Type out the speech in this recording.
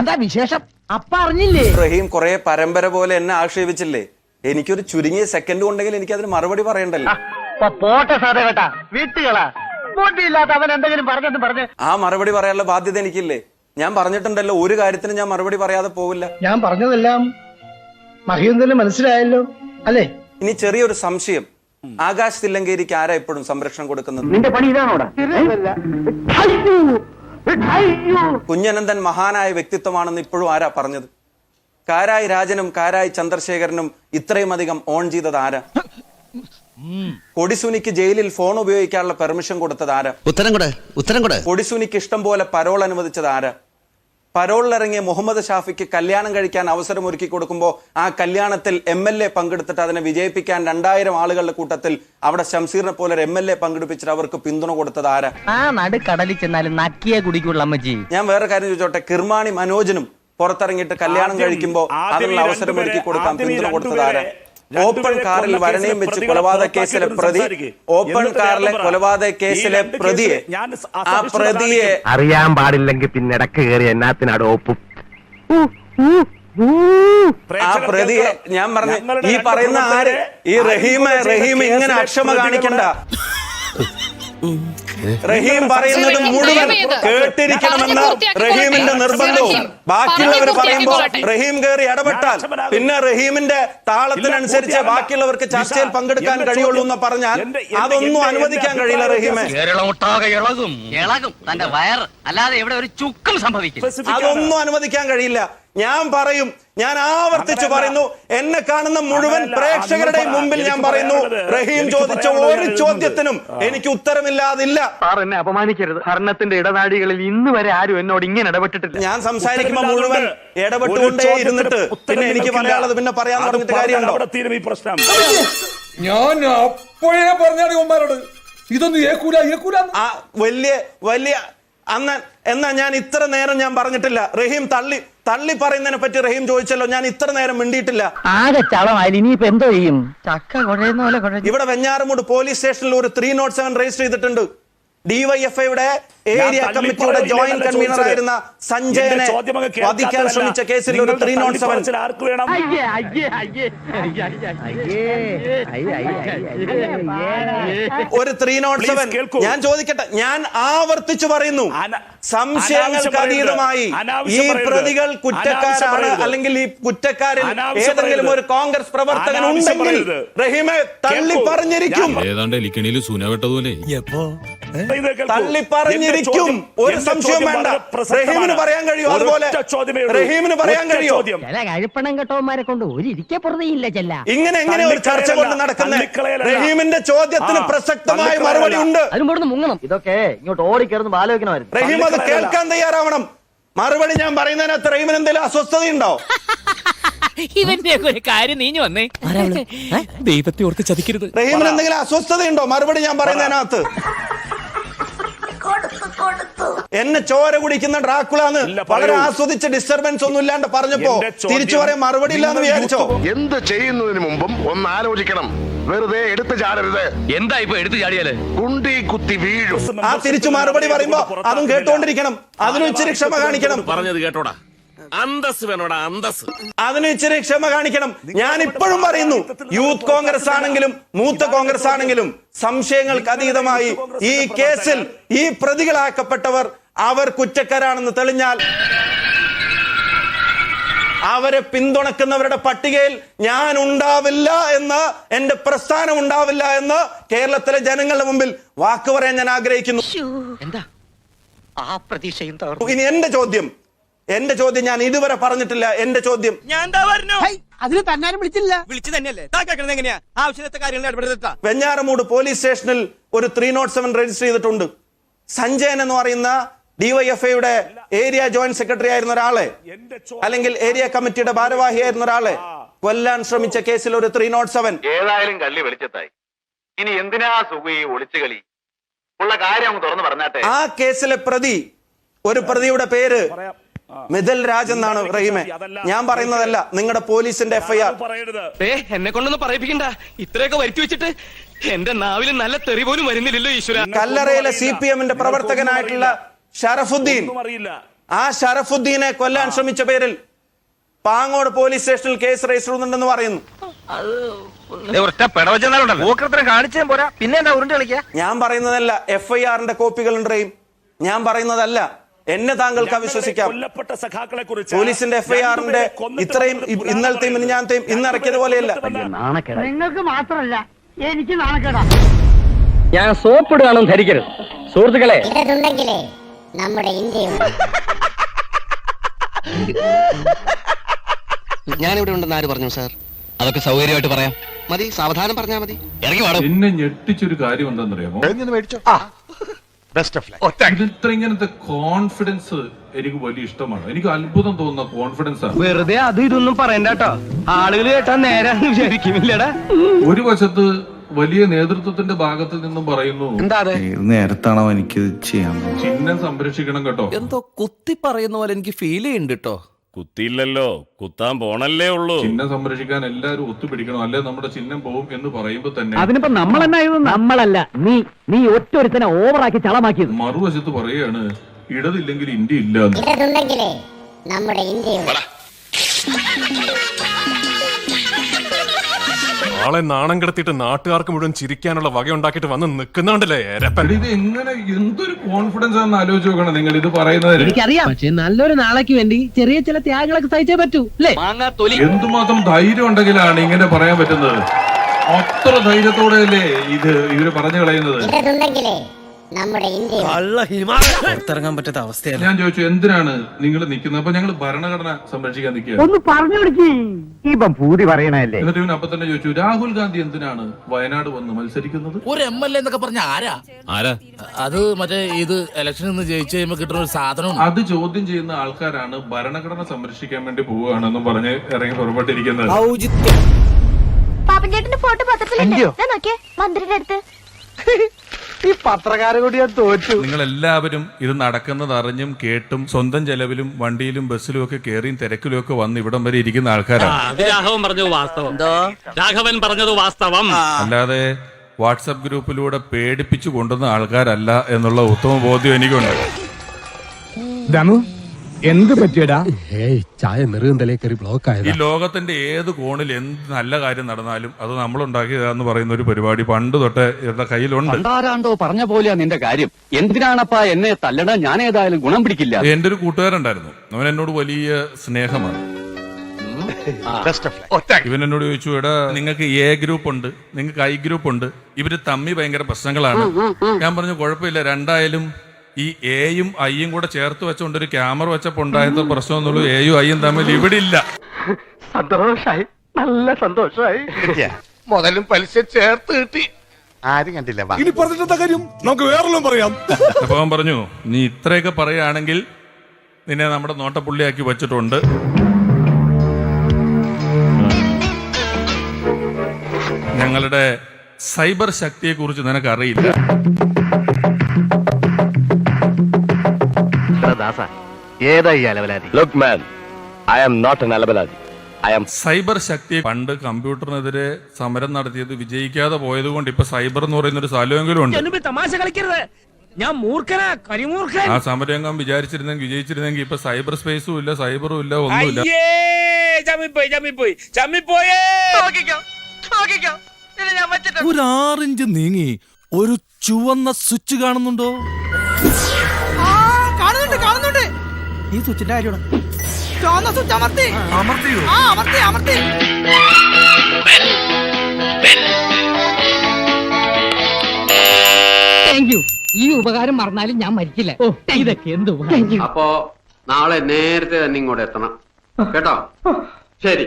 എന്താ വിശേഷം? അപ്പ അറിഞ്ഞില്ലേ? റഹീം കുറെ പരമ്പര പോലെ എന്നെ ആക്ഷേപിച്ചില്ലേ? എനിക്കൊരു ചുരുങ്ങിയ സെക്കൻഡ് ഉണ്ടെങ്കിൽ എനിക്ക് അതിന് മറുപടി പറയണ്ടല്ലോ. പോട്ടെ സാറേ കേട്ടാ, വീട്ടുകളാ ബോട്ടിയില്ലാത്ത അവൻ എന്തെങ്കിലും പറഞ്ഞെന്ന് പറഞ്ഞ് ആ മറുപടി പറയാനുള്ള ബാധ്യത എനിക്കില്ലേ? ഞാൻ പറഞ്ഞിട്ടുണ്ടല്ലോ, ഒരു കാര്യത്തിന് ഞാൻ മറുപടി പറയാതെ പോവില്ല. ഞാൻ പറഞ്ഞതെല്ലാം മഹീന്ദ്രന് മനസ്സിലായല്ലോ അല്ലേ? ഇനി ചെറിയൊരു സംശയം, ആകാശ് തില്ലങ്കേരിക്ക് ആരാ ഇപ്പോഴും സംരക്ഷണം കൊടുക്കുന്നത്? നിന്റെ പണി ഇതാണോടാ? കുഞ്ഞനന്ദൻ മഹാനായ വ്യക്തിത്വമാണെന്ന് ഇപ്പോഴും ആരാ പറഞ്ഞത്? കാരായി രാജനും കാരായി ചന്ദ്രശേഖരനും ഇത്രയും അധികം ഓൺ ചെയ്തത് ആരാ? കൊടിസുനിക്ക് ജയിലിൽ ഫോൺ ഉപയോഗിക്കാനുള്ള പെർമിഷൻ കൊടുത്തത് ആരാ? ഉത്തരം കൂടെ. കൊടിസുനിക്ക് ഇഷ്ടം പോലെ പരോൾ അനുവദിച്ചത് ആരാ? പരോളിലിറങ്ങിയ മുഹമ്മദ് ഷാഫിക്ക് കല്യാണം കഴിക്കാൻ അവസരം ഒരുക്കി കൊടുക്കുമ്പോൾ ആ കല്യാണത്തിൽ MLA പങ്കെടുത്തിട്ട് അതിനെ വിജയിപ്പിക്കാൻ 2000 ആളുകളുടെ കൂട്ടത്തിൽ അവിടെ ഷംസീറിനെ പോലെ ഒരു MLA പങ്കെടുപ്പിച്ചിട്ട് അവർക്ക് പിന്തുണ കൊടുത്തത് ആരാ? ആ നടുക്കടലിൽ ചെന്നാലും നക്കിയെ കുടിക്കുള്ള അമ്മജി. ഞാൻ വേറെ കാര്യം ചോദിച്ചോട്ടെ, കിർമാണി മനോജനും പുറത്തിറങ്ങിയിട്ട് കല്യാണം കഴിക്കുമ്പോൾ അതിനുള്ള അവസരം ഒരുക്കി കൊടുക്കാൻ പിന്തുണ കൊടുത്തത് ആരാ? ഓപ്പൺ കാറിൽ വരണയും വെച്ച് കൊലപാതക കേസിലെ പ്രതി, ഓപ്പൺ കാറിലെ കൊലപാതക കേസിലെ പ്രതിയെ, ആ പ്രതിയെ അറിയാൻ പാടില്ലെങ്കിൽ പിന്നെ ഇടക്ക് കയറി എന്നാത്തിനാട് ഒപ്പും. ആ പ്രതിയെ ഞാൻ പറഞ്ഞു, ഈ പറയുന്ന ആര്? ഈ റഹീം ഇങ്ങനെ അക്ഷമ കാണിക്കണ്ട. റഹീം പറയുന്നത് മുഴുവൻ കേട്ടിരിക്കണമെന്ന റഹീമിന്റെ നിർബന്ധവും ബാക്കിയുള്ളവർ പറയുമ്പോ റഹീം കയറി ഇടപെട്ടാൽ പിന്നെ റഹീമിന്റെ താളത്തിനനുസരിച്ച് ബാക്കിയുള്ളവർക്ക് ചർച്ചയിൽ പങ്കെടുക്കാൻ കഴിയുള്ളൂ എന്ന് പറഞ്ഞാൽ അതൊന്നും അനുവദിക്കാൻ കഴിയില്ല. റഹീമെ, ഇളകും തന്റെ വയർ, അല്ലാതെ ഇവിടെ ഒരു ചുക്കും സംഭവിക്കും. അതൊന്നും അനുവദിക്കാൻ കഴിയില്ല. ഞാൻ പറയും, ഞാൻ ആവർത്തിച്ചു പറയുന്നു, എന്നെ കാണുന്ന മുഴുവൻ പ്രേക്ഷകരുടെയും മുമ്പിൽ ഞാൻ പറയുന്നു, റഹീം ചോദിച്ച ഒരു ചോദ്യത്തിനും എനിക്ക് ഉത്തരമില്ലാതില്ല. എന്നെ അപമാനിക്കരുത്. ഭരണത്തിന്റെ ഇടനാഴികളിൽ ഇന്ന് വരെ ആരും എന്നോട് ഇങ്ങനെ ഇടപെട്ടിട്ടില്ല. ഞാൻ സംസാരിക്കുമ്പോൾ മുഴുവൻ ഇടപെട്ടുകൊണ്ടേ ഇരുന്നിട്ട് പിന്നെ എനിക്ക് പറയാനുള്ളത് പിന്നെ പറയാൻ തുടങ്ങിയിട്ട് കാര്യമുണ്ടോ? ഞാൻ അപ്പോഴേ പറഞ്ഞാണ് ഉമ്മാരോട് ഇതൊന്നും ഏക്കൂല. വലിയ എന്നാ ഞാൻ ഇത്ര നേരം ഞാൻ പറഞ്ഞിട്ടില്ല. റഹീം തള്ളി പറയുന്നതിനെ പറ്റി റഹീം ചോദിച്ചല്ലോ, ഞാൻ ഇത്ര നേരം മിണ്ടിയിട്ടില്ല. ആകെ ചളമായി, ഇനിയിപ്പോ എന്തോ ചെയ്യും? ചക്ക കുഴയുന്ന പോലെ കുഴയും. ഇവിടെ വെഞ്ഞാറമൂട് പോലീസ് സ്റ്റേഷനിൽ ഒരു 307 രജിസ്റ്റർ ചെയ്തിട്ടുണ്ട്. DYFIയുടെ ഏരിയ കമ്മിറ്റിയുടെ ജോയിന്റ് കൺവീനർ ആയിരുന്ന സഞ്ജയനെ വധിക്കാൻ ശ്രമിച്ച കേസിൽ ഒരു 307. ഒരു 307. ഞാൻ ചോദിക്കട്ടെ, ഞാൻ ആവർത്തിച്ചു പറയുന്നു, സംശയങ്ങൾക്ക് അതീതമായി ഈ പ്രതികൾ കുറ്റക്കാരാണ്, അല്ലെങ്കിൽ ഈ കുറ്റക്കാരിൽ ഏതെങ്കിലും ഒരു കോൺഗ്രസ് പ്രവർത്തകൻ ഉണ്ടെങ്കിൽ റഹീമെ തള്ളി പറഞ്ഞിരിക്കും. തള്ളി പറഞ്ഞിരിക്കും, ഒരു സംശയവും വേണ്ട. റഹീമിന് പറയാൻ കഴിയും, അതുപോലെ റഹീമിന് പറയാൻ കഴിയും. കഴിപ്പണം കെട്ടവന്മാരെ കൊണ്ട് ഒരു ഇരിക്കെ പുറതെയില്ല ചെല്ല. ഇങ്ങനെ എങ്ങനെ ഒരു ചർച്ച കൊണ്ട് നടക്കുന്ന റഹീമിന്റെ ചോദ്യത്തിന് പ്രസക്തമായ മറുപടി ഉണ്ട്. അതിന് മുങ്ങണം. ഇതൊക്കെ ഇങ്ങോട്ട് ഓടിക്കയറുന്ന ആലോചിക്കണമായിരുന്നു. റഹീം അത് കേൾക്കാൻ തയ്യാറാവണം. മറുപടി ഞാൻ പറയുന്നതിനകത്ത് റഹീമിന് എന്തെങ്കിലും അസ്വസ്ഥതയുണ്ടോ? ഇവന്റെ ഒരു കാര്യം നീഞ്ഞു വന്നേ, ദൈവത്തെ ഓർത്ത് ചതിക്കരുത്. റഹീമിന് എന്തെങ്കിലും അസ്വസ്ഥതയുണ്ടോ മറുപടി ഞാൻ പറയുന്നതിനകത്ത്? എന്നെ ചോര കുടിക്കുന്ന ഡ്രാക്കുളാന്ന് വളരെ ആസ്വദിച്ച ഡിസ്റ്റർബൻസ് ഒന്നും ഇല്ലാണ്ട് പറഞ്ഞപ്പോ തിരിച്ചു പറയാൻ മറുപടി ഇല്ലാന്ന് വിചാരിച്ചോ? എന്ത് ചെയ്യുന്നതിന് മുമ്പും ഒന്ന് ആലോചിക്കണം. വെറുതെ എടുത്തു ചാടരുത്. എന്താ ഇപ്പൊ എടുത്തു ചാടിയാല് കുണ്ടി കുത്തി വീഴും. ആ തിരിച്ചു മറുപടി പറയുമ്പോ അതും കേട്ടോണ്ടിരിക്കണം. അതിനും ഇച്ചിരി ക്ഷമ കാണിക്കണം. പറഞ്ഞത് കേട്ടോടാ, അന്തസ് വേണോടാ, അന്തസ്. അതിന് ഇച്ചിരി ക്ഷമ കാണിക്കണം. ഞാൻ ഇപ്പോഴും പറയുന്നു, യൂത്ത് കോൺഗ്രസ് ആണെങ്കിലും മൂത്ത കോൺഗ്രസ് ആണെങ്കിലും സംശയങ്ങൾക്ക് അതീതമായി ഈ കേസിൽ ഈ പ്രതികളാക്കപ്പെട്ടവർ അവർ കുറ്റക്കാരാണെന്ന് തെളിഞ്ഞാൽ അവരെ പിന്തുണക്കുന്നവരുടെ പട്ടികയിൽ ഞാൻ ഉണ്ടാവില്ല എന്ന്, എന്റെ പ്രസ്ഥാനം ഉണ്ടാവില്ല എന്ന് കേരളത്തിലെ ജനങ്ങളുടെ മുമ്പിൽ വാക്ക് പറയാൻ ഞാൻ ആഗ്രഹിക്കുന്നു. എന്താ ആ പ്രതീക്ഷയും? ഇനി എന്റെ ചോദ്യം ഞാൻ ഇതുവരെ പറഞ്ഞിട്ടില്ല. എന്റെ ചോദ്യം ഞാൻ എന്താ പറഞ്ഞു? അതിന് തന്നാരും വിളിച്ചില്ല. വിളിച്ചു തന്നെയല്ലേ എങ്ങനെയാ ആവശ്യത്തെ കാര്യങ്ങൾ ഇടപെടുത്താ. വെഞ്ഞാറമൂട് പോലീസ് സ്റ്റേഷനിൽ ഒരു 307 രജിസ്റ്റർ ചെയ്തിട്ടുണ്ട്. സഞ്ജയൻ എന്ന് പറയുന്ന DYFIയുടെ ഏരിയ ജോയിന്റ് സെക്രട്ടറി ആയിരുന്ന ഒരാളെ, അല്ലെങ്കിൽ ഏരിയ കമ്മിറ്റിയുടെ ഭാരവാഹിയായിരുന്ന ഒരാളെ കൊല്ലാൻ ശ്രമിച്ച കേസിൽ ഒരു 307. ഏതായാലും കള്ളി വെളിച്ചത്തായി. ഇനി എന്തിനാ സുഖി ഒളിച്ചു കളി? ഉള്ള കാര്യം തുറന്നു പറഞ്ഞാട്ടെ. ആ കേസിലെ ഒരു പ്രതിയുടെ പേര് മിഥൽ രാജ് എന്നാണ്. റഹീമെ, ഞാൻ പറയുന്നതല്ല, നിങ്ങളുടെ പോലീസിന്റെ FIR. എന്നെ കൊണ്ടൊന്നും പറയിപ്പിക്കണ്ട. ഇത്രയൊക്കെ വരുത്തി വെച്ചിട്ട് എന്റെ നാവിൽ നല്ല തെറി പോലും വരുന്നില്ലല്ലോ ഈശ്വര. കല്ലറയിലെ CPM പ്രവർത്തകനായിട്ടുള്ള ഷറഫുദ്ദീൻ ആ ഷറഫുദ്ദീനെ കൊല്ലാൻ ശ്രമിച്ച പേരിൽ പാങ്ങോട് പോലീസ് സ്റ്റേഷനിൽ കേസ് രജിസ്റ്റർ ചെയ്യുന്നുണ്ടെന്ന് പറയുന്നു. കാണിച്ചാൽ പോരാ, പിന്നെ എന്താ ഉരുണ്ട് കളിക്കാ? ഞാൻ പറയുന്നതല്ല, FIR-ന്റെ കോപ്പികളുണ്ട്. ഞാൻ പറയുന്നതല്ല. എന്നെ താങ്കൾക്ക് അവിശ്വസിക്കാം. പോലീസിന്റെ FIR-ന്റെ ഇത്രയും ഇന്നലത്തെയും മിനിഞ്ഞാന്നത്തെയും ഇന്നിറക്കിയത് പോലെയല്ല. നിങ്ങൾക്ക് മാത്രമല്ല എനിക്ക് നാണക്കേടാ. ഞാൻ സോപ്പിടുകയാണെന്ന് ധരിക്കരുത് സുഹൃത്തുക്കളെ. നമ്മുടെ ഇന്ത്യയുണ്ട്. ഞാനിവിടെ ഉണ്ടെന്ന് ആര് പറഞ്ഞു സാർ? അതൊക്കെ സൗകര്യമായിട്ട് പറയാം. മതി, സാവധാനം പറഞ്ഞാൽ മതി. ഇറങ്ങി വാടും. എന്നെ ഞെട്ടിച്ചൊരു കാര്യം എന്താണെന്നറിയാമോ? ഇങ്ങനത്തെ കോൺഫിഡൻസ് എനിക്ക് വലിയ ഇഷ്ടമാണ്. എനിക്ക് അത്ഭുതം തോന്നുന്ന കോൺഫിഡൻസ് ആണ്. വെറുതെ അത് ഇതൊന്നും പറയണ്ട കേട്ടോ, ആളുകൾ കേട്ടാ നേരാന്ന് വിചാരിക്കുന്നില്ലടാ. ഒരു വശത്ത് വലിയ നേതൃത്വത്തിന്റെ ഭാഗത്ത് നിന്നും പറയുന്നു, എന്താ നേരത്താണോ എനിക്ക് ചെയ്യാൻ ചിഹ്നം സംരക്ഷിക്കണം കേട്ടോ. എന്തോ കുത്തി പറയുന്ന പോലെ എനിക്ക് ഫീൽ ചെയ്യുന്നുണ്ട് കേട്ടോ. കുത്തിയില്ലല്ലോ, കുത്താൻ പോണല്ലേ ഉള്ളൂ. ചിഹ്നം സംരക്ഷിക്കാൻ എല്ലാവരും ഒത്തുപിടിക്കണം, അല്ലെ നമ്മുടെ ചിഹ്നം പോവും എന്ന് പറയുമ്പോ തന്നെ അതിനിപ്പോ നമ്മൾ എന്നായിരുന്നു? നമ്മളല്ല, നീ ഒറ്റൊരുത്തനെ ഓവറാക്കി ചളമാക്കിയത്. മറുവശത്ത് പറയാണ് ഇടതില്ലെങ്കിൽ ഇന്ത്യ ഇല്ല. നമ്മുടെ ഇന്ത്യയുണ്ട്. ആളെ നാണം കിടത്തിയിട്ട് നാട്ടുകാർക്ക് മുഴുവൻ ചിരിക്കാനുള്ള വക ഉണ്ടാക്കിയിട്ട് വന്ന് നിൽക്കുന്നുണ്ടല്ലേ. ഇത് എങ്ങനെ, എന്തൊരു കോൺഫിഡൻസ് ആണെന്ന് ആലോചിച്ച് നോക്കണം നിങ്ങൾ ഇത് പറയുന്നതിന്. എനിക്കറിയാം, പക്ഷെ നല്ലൊരു നാളേക്ക് വേണ്ടി ചെറിയ ചില ത്യാഗങ്ങളൊക്കെ സഹിച്ചേ പറ്റൂ അല്ലേ? എന്തുമാത്രം ധൈര്യം ഉണ്ടെങ്കിലാണ് ഇങ്ങനെ പറയാൻ പറ്റുന്നത്. അത്ര ധൈര്യത്തോടെയല്ലേ ഇവര് പറഞ്ഞു കളയുന്നത്. പുറത്തിറങ്ങാൻ പറ്റാത്ത അവസ്ഥയല്ല. ഞാൻ ചോദിച്ചു എന്തിനാണ് നിങ്ങൾ നിൽക്കുന്നത്? അപ്പൊ ഞങ്ങൾ ഭരണഘടന സംരക്ഷിക്കാൻ നിൽക്കുക. ഒന്ന് പറഞ്ഞു കൊടുക്കി. ഇപ്പം പൂതി പറയണല്ലേ. എന്നിട്ട് ഇവൻ അപ്പൊ തന്നെ ചോദിച്ചു രാഹുൽ ഗാന്ധി എന്തിനാണ് വയനാട് വന്ന് മത്സരിക്കുന്നത്? ഒരു MLA എന്നൊക്കെ പറഞ്ഞ ആരാ? അത് മറ്റേ ഇത് ഇലക്ഷനിൽ നിന്ന് ജയിച്ചു കഴിയുമ്പോ കിട്ടുന്ന ഒരു സാധനം. അത് ചോദ്യം ചെയ്യുന്ന ആൾക്കാരാണ് ഭരണഘടന സംരക്ഷിക്കാൻ വേണ്ടി പോവുകയാണെന്നും പറഞ്ഞ് ഇറങ്ങി പുറപ്പെട്ടിരിക്കുന്നത്. പാപ്പൻചേട്ടന്റെ ഫോട്ടോ പത്രത്തിലുണ്ട്, മന്ത്രിയുടെ അടുത്ത്. ഈ പത്രക്കാരെ കൂടി ഞാൻ തോറ്റു. നിങ്ങൾ എല്ലാവരും ഇത് നടക്കുന്നത് അറിഞ്ഞും കേട്ടും സ്വന്തം ചെലവിലും വണ്ടിയിലും ബസ്സിലും ഒക്കെ കയറിയും തിരക്കിലും ഒക്കെ വന്ന് ഇവിടം വരെ ഇരിക്കുന്ന ആൾക്കാരാണ്. രാഘവൻ പറഞ്ഞത് വാസ്തവം. അല്ലാതെ വാട്സപ്പ് ഗ്രൂപ്പിലൂടെ പേടിപ്പിച്ചു കൊണ്ടുവന്ന ആൾക്കാരല്ല എന്നുള്ള ഉത്തമ ബോധ്യം എനിക്കുണ്ട്. എന്ത് പറ്റിയടാ? ചായ നെറുകന്തലേ കയറി ബ്ലോക്ക് ഈ ലോകത്തിന്റെ ഏത് കോണിൽ എന്ത് നല്ല കാര്യം നടന്നാലും അത് നമ്മളുണ്ടാക്കിയതാന്ന് പറയുന്ന ഒരു പരിപാടി പണ്ട് തൊട്ട് ഇവരുടെ കയ്യിലുണ്ട്. ആരാണ്ടോ പറഞ്ഞ പോലെയാ നിന്റെ കാര്യം. എന്തിനാണപ്പാ എന്നെ തല്ലണ? ഞാൻ ഏതായാലും ഗുണം പിടിക്കില്ല. എന്റെ ഒരു കൂട്ടുകാരുണ്ടായിരുന്നു, അവൻ എന്നോട് വലിയ സ്നേഹമാണ്. ഇവൻ എന്നോട് ചോദിച്ചു, എടാ നിങ്ങൾക്ക് A ഗ്രൂപ്പ് ഉണ്ട്, നിങ്ങൾക്ക് I ഗ്രൂപ്പ് ഉണ്ട്, ഇവര് തമ്മി ഭയങ്കര പ്രശ്നങ്ങളാണ്. ഞാൻ പറഞ്ഞു കുഴപ്പമില്ല, രണ്ടായാലും ഈ Aയും Iയും കൂടെ ചേർത്ത് വെച്ചോണ്ട് ഒരു ക്യാമറ വെച്ചപ്പോ ഉണ്ടായത് പ്രശ്നമൊന്നുള്ളൂ. Aയും Iയും തമ്മിൽ ഇവിടെ ഇല്ല. സന്തോഷായി, നല്ല സന്തോഷായി. മുതലും പലിശ ചേർത്ത് കിട്ടി. ആരും കണ്ടില്ല. ഇനി പറഞ്ഞിട്ട് കാര്യം നമുക്ക് വേറെല്ലാം പറയാം. അപ്പൊ അവൻ പറഞ്ഞു, നീ ഇത്രയൊക്കെ പറയുകയാണെങ്കിൽ നിന്നെ നമ്മുടെ നോട്ടപ്പുള്ളിയാക്കി വെച്ചിട്ടുണ്ട്. ഞങ്ങളുടെ സൈബർ ശക്തിയെ കുറിച്ച് നിനക്ക് അറിയില്ല. സൈബർ ശക്തി പണ്ട് കമ്പ്യൂട്ടറിനെതിരെ സമരം നടത്തിയത് വിജയിക്കാതെ പോയത് കൊണ്ട് ഇപ്പൊ സൈബർ എന്ന് പറയുന്ന ഒരു സ്ഥലമെങ്കിലും ഉണ്ട്. തമാശ കളിക്കരുത്, ഞാൻ മൂർഖനാ, കരിമൂർഖൻ. ആ സമരം വിചാരിച്ചിരുന്നെങ്കിൽ വിജയിച്ചിരുന്നെങ്കിൽ ഇപ്പൊ സൈബർ സ്പേസും ഇല്ല, സൈബറും ഇല്ല, ഒന്നുമില്ല. ഒരു 6 ഇഞ്ച് നീങ്ങി ഒരു ചുവന്ന സ്വിച്ച് കാണുന്നുണ്ടോ? കാണുന്നുണ്ട്. ഈ സ്വിച്ചിന്റെ കാര്യമാണ്. ചുവന്ന സ്വിച്ച് അമർത്തിയോ? അമർത്തി. Thank you. ഈ ഉപകാരം മറന്നാലും ഞാൻ മരിക്കില്ല. ഇതൊക്കെ എന്ത് അപ്പോ നാളെ നേരത്തെ തന്നെ ഇങ്ങോട്ട് എത്തണം കേട്ടോ. ശരി.